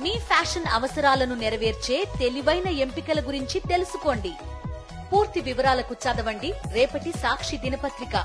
మీ fashion అవసరాలను నెరవేర్చే తెలివైన ఎంపికల గురించి తెలుసుకోండి. పూర్తి వివరాలకు చదవండి రేపటి సాక్షి దినపత్రిక.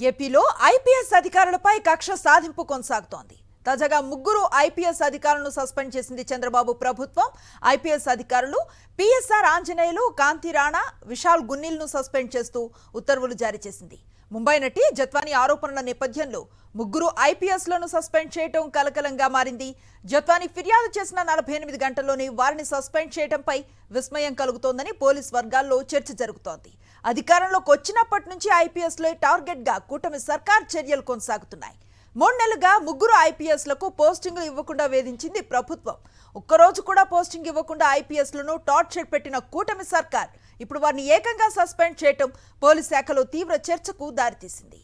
ఏపీలో ఐపీఎస్ అధికారులపై కక్ష సాధింపు కొనసాగుతోంది. తాజాగా 3 ఐపీఎస్ అధికారులను సస్పెండ్ చేసింది చంద్రబాబు ప్రభుత్వం. ఐపీఎస్ అధికారులు పిఎస్ఆర్ ఆంజనేయులు, కాంతి రాణా, విశాల్ గున్నిల్ను సస్పెండ్ చేస్తూ ఉత్తర్వులు జారీ చేసింది. ముంబై నటి జత్వానీ ఆరోపణల నేపథ్యంలో 3 ఐపీఎస్లను సస్పెండ్ చేయడం కలకలంగా మారింది. జత్వానీ ఫిర్యాదు చేసిన 48 గంటల్లోనే వారిని సస్పెండ్ చేయడంపై విస్మయం కలుగుతోందని పోలీస్ వర్గాల్లో చర్చ జరుగుతోంది. అధికారంలోకి వచ్చినప్పటి నుంచి ఐపీఎస్లో టార్గెట్గా కూటమి సర్కార్ చర్యలు కొనసాగుతున్నాయి. 3 నెలలుగా 3 ఐపీఎస్లకు పోస్టింగ్లు ఇవ్వకుండా వేధించింది ప్రభుత్వం. ఒక్కరోజు కూడా పోస్టింగ్ ఇవ్వకుండా ఐపీఎస్లను టార్చర్ పెట్టిన కూటమి సర్కార్ ఇప్పుడు వారిని ఏకంగా సస్పెండ్ చేయటం పోలీస్ శాఖలో తీవ్ర చర్చకు దారితీసింది.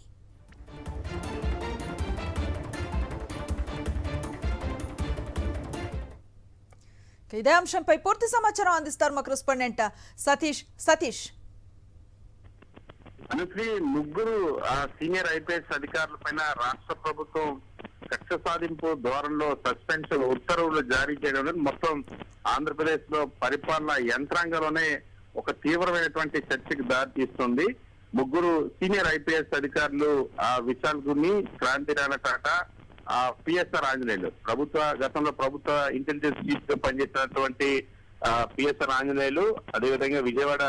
ఇదే అంశంపై పూర్తి సమాచారం అందిస్తారు మా correspondent Satish. Anusri, 3 senior IPS అధికారుల పైన రాష్ట్ర ప్రభుత్వం కక్ష సాధింపు ధోరణిలో సస్పెన్షన్ ఉత్తర్వులు జారీ చేయడం మొత్తం ఆంధ్రప్రదేశ్ లో పరిపాలన యంత్రాంగంలోనే ఒక తీవ్రమైనటువంటి చర్చకు దారితీస్తుంది. 3 సీనియర్ ఐపీఎస్ అధికారులు విశాల్ గున్ని, క్రాంతి రాణా టాటా, పిఎస్ఆర్ ఆంజనేయులు, గతంలో ప్రభుత్వ ఇంటెలిజెన్స్ చీఫ్ గా పనిచేసినటువంటి పిఎస్ఆర్ ఆంజనేయులు, అదేవిధంగా విజయవాడ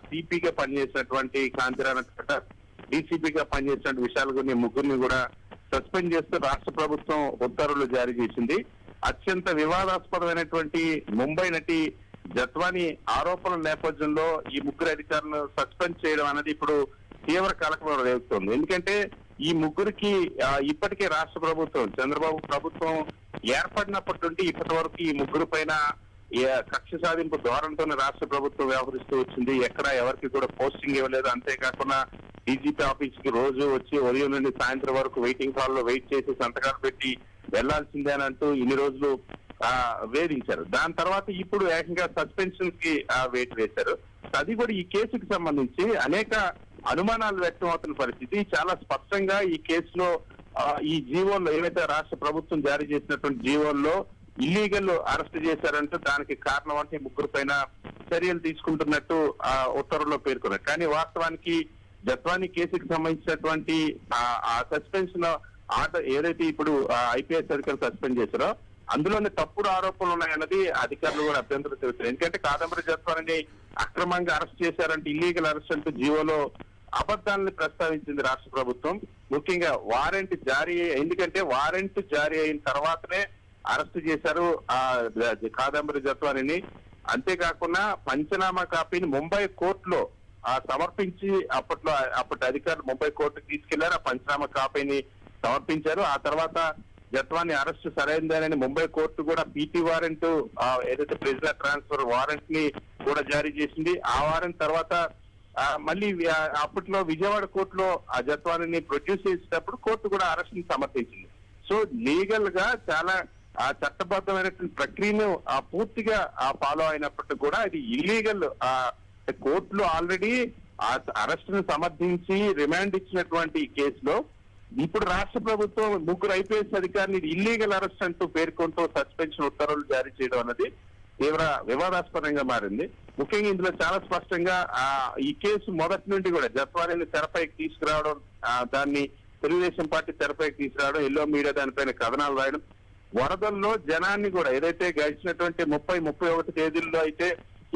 సిపిగా పనిచేసినటువంటి కాంతి రాణా టాటా, డీసీపీగా పనిచేసినటువంటి విశాల్ గున్ని, 3 కూడా సస్పెండ్ చేస్తూ రాష్ట్ర ప్రభుత్వం ఉత్తర్వులు జారీ చేసింది. అత్యంత వివాదాస్పదమైనటువంటి ముంబై నటి జత్వానీ ఆరోపణల నేపథ్యంలో ఈ 3 అధికారులను సస్పెండ్ చేయడం అనేది ఇప్పుడు తీవ్ర కలకలం రేగుతోంది. ఎందుకంటే ఈ 3కి ఇప్పటికే రాష్ట్ర ప్రభుత్వం, చంద్రబాబు ప్రభుత్వం ఏర్పడినప్పటి నుండి ఇప్పటి వరకు ఈ 3 పైన కక్ష సాధింపు ధోరణితోనే రాష్ట్ర ప్రభుత్వం వ్యవహరిస్తూ వచ్చింది. ఎక్కడ ఎవరికి కూడా పోస్టింగ్ ఇవ్వలేదు. అంతేకాకుండా డీజీపీ ఆఫీస్ కి రోజు వచ్చి ఉదయం నుండి సాయంత్రం వరకు వెయిటింగ్ హాల్ లో వెయిట్ చేసి సంతకాలు పెట్టి వెళ్లాల్సిందే అని అంటూ ఇన్ని రోజులు వేధించారు. దాని తర్వాత ఇప్పుడు ఏకంగా సస్పెన్షన్ కి వెయిట్ వేశారు. అది కూడా ఈ కేసుకు సంబంధించి అనేక అనుమానాలు వ్యక్తం అవుతున్న పరిస్థితి. చాలా స్పష్టంగా ఈ కేసులో ఈ జీవోల్లో ఏవైతే రాష్ట్ర ప్రభుత్వం జారీ చేసినటువంటి జీవోల్లో ఇల్లీగల్ అరెస్ట్ చేశారంటూ దానికి కారణం అంటే 3 పైన చర్యలు తీసుకుంటున్నట్టు ఉత్తర్వుల్లో పేర్కొన్నారు. కానీ వాస్తవానికి జత్వానీ కేసుకు సంబంధించినటువంటి ఆ సస్పెన్షన్ ఆర్డర్ ఏదైతే ఇప్పుడు ఐపీఎస్ అధికారులు సస్పెండ్ చేశారో అందులోనే తప్పుడు ఆరోపణలు ఉన్నాయన్నది అధికారులు కూడా అభ్యంతరం తెలుస్తారు. ఎందుకంటే కాదంబరి జత్వానీని అక్రమంగా అరెస్ట్ చేశారంటే ఇల్లీగల్ అరెస్ట్ అంటూ జీవోలో అబద్ధాలను ప్రస్తావించింది రాష్ట్ర ప్రభుత్వం. ముఖ్యంగా వారెంట్ జారీ అయిన తర్వాతనే అరెస్ట్ చేశారు కాదంబరి జత్వానీని. అంతేకాకుండా పంచనామా కాపీని ముంబై కోర్టులో సమర్పించి అప్పటి అధికారులు ముంబై కోర్టుకు తీసుకెళ్లారు. ఆ పంచనామా కాపీని సమర్పించారు. ఆ తర్వాత జత్వానీ అరెస్ట్ సరైనదేనని ముంబై కోర్టు కూడా పీటీ వారెంట్, ఏదైతే ప్రిజనర్ ట్రాన్స్ఫర్ వారెంట్ ని కూడా జారీ చేసింది. ఆ వారెంట్ తర్వాత మళ్ళీ అప్పట్లో విజయవాడ కోర్టులో ఆ జత్వానీని ప్రొడ్యూస్ చేసేటప్పుడు కోర్టు కూడా అరెస్ట్ ని సమర్థించింది. సో లీగల్ గా చాలా చట్టబద్ధమైనటువంటి ప్రక్రియను పూర్తిగా ఫాలో అయినప్పటికీ కూడా ఇది ఇల్లీగల్. కోర్టులో ఆల్రెడీ అరెస్ట్ ను సమర్థించి రిమాండ్ ఇచ్చినటువంటి కేసులో ఇప్పుడు రాష్ట్ర ప్రభుత్వం 3 ఐపీఎస్ అధికారులు ఇల్లీగల్ అరెస్ట్ అంటూ పేర్కొంటూ సస్పెన్షన్ ఉత్తర్వులు జారీ చేయడం అనేది తీవ్ర వివాదాస్పదంగా మారింది. ముఖ్యంగా ఇందులో చాలా స్పష్టంగా ఈ కేసు మొదటి నుండి కూడా జత్వానీని తెరపైకి తీసుకురావడం, దాన్ని తెలుగుదేశం పార్టీ తెరపైకి తీసుకురావడం, ఎల్లో మీడియా దానిపైన కథనాలు రాయడం, వరదల్లో జనాన్ని కూడా ఏదైతే గడిచినటువంటి 30, 31 తేదీల్లో అయితే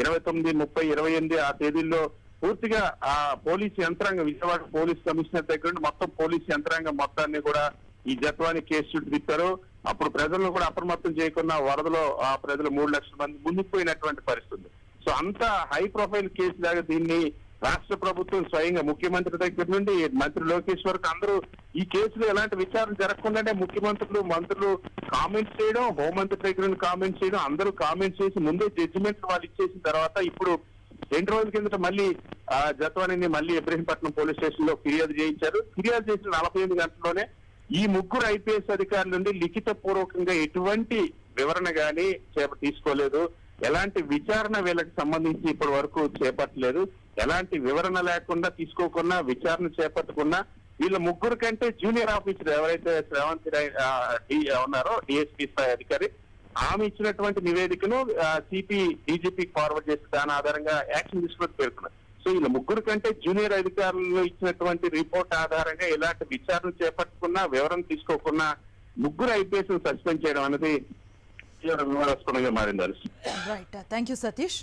29, 30, 28 ఆ తేదీల్లో పూర్తిగా ఆ పోలీసు యంత్రాంగం, విజయవాడ పోలీస్ కమిషనర్ దగ్గర నుండి మొత్తం పోలీసు యంత్రాంగం మొత్తాన్ని కూడా ఈ జత్వానీ కేసు చుట్టూ తిప్పారు. అప్పుడు ప్రజలను కూడా అప్రమత్తం చేయకుండా వరదలో ఆ ప్రజలు 3 లక్షల మంది మునిగిపోయినటువంటి పరిస్థితి. సో అంత హై ప్రొఫైల్ కేసు లాగా దీన్ని రాష్ట్ర ప్రభుత్వం స్వయంగా ముఖ్యమంత్రి దగ్గర నుండి మంత్రి లోకేష్ వరకు అందరూ ఈ కేసులో ఎలాంటి విచారణ జరగకుండానే ముఖ్యమంత్రులు, మంత్రులు కామెంట్స్ చేయడం, హోంమంత్రి దగ్గర నుండి కామెంట్స్ చేయడం, అందరూ కామెంట్స్ చేసి ముందే జడ్జిమెంట్ వాళ్ళు ఇచ్చేసిన తర్వాత ఇప్పుడు 2 రోజుల కిందట మళ్ళీ జత్వానీని మళ్ళీ ఇబ్రహీంపట్నం పోలీస్ స్టేషన్ లో ఫిర్యాదు చేయించారు. ఫిర్యాదు చేసిన 48 గంటల్లోనే ఈ 3 ఐపీఎస్ అధికారుల నుండి లిఖిత పూర్వకంగా ఎటువంటి వివరణ గానీ తీసుకోలేదు. ఎలాంటి విచారణ వీళ్ళకి సంబంధించి ఇప్పటి వరకు చేపట్టలేదు. ఎలాంటి వివరణ లేకుండా, తీసుకోకుండా, విచారణ చేపట్టకుండా వీళ్ళ 3 కంటే జూనియర్ ఆఫీసర్ ఎవరైతే శ్రావంతి ఉన్నారో డిఎస్పీ స్థాయి అధికారి, ఆమె ఇచ్చినటువంటి నివేదికను సిపి డీజీపీకి ఫార్వర్డ్ చేసి దాని ఆధారంగా యాక్షన్ తీసుకుని పేర్కొన్నారు. సో ఇలా ముగ్గురు కంటే జూనియర్ అధికారులు ఇచ్చినటువంటి రిపోర్ట్ ఆధారంగా ఎలాంటి విచారణ చేపట్టుకున్నా వివరణ తీసుకోకున్నా ముగ్గురు ఐపీఎస్ సస్పెండ్ చేయడం అనేది వివాదాస్పదంగా మారింది. Right, thank you Satish.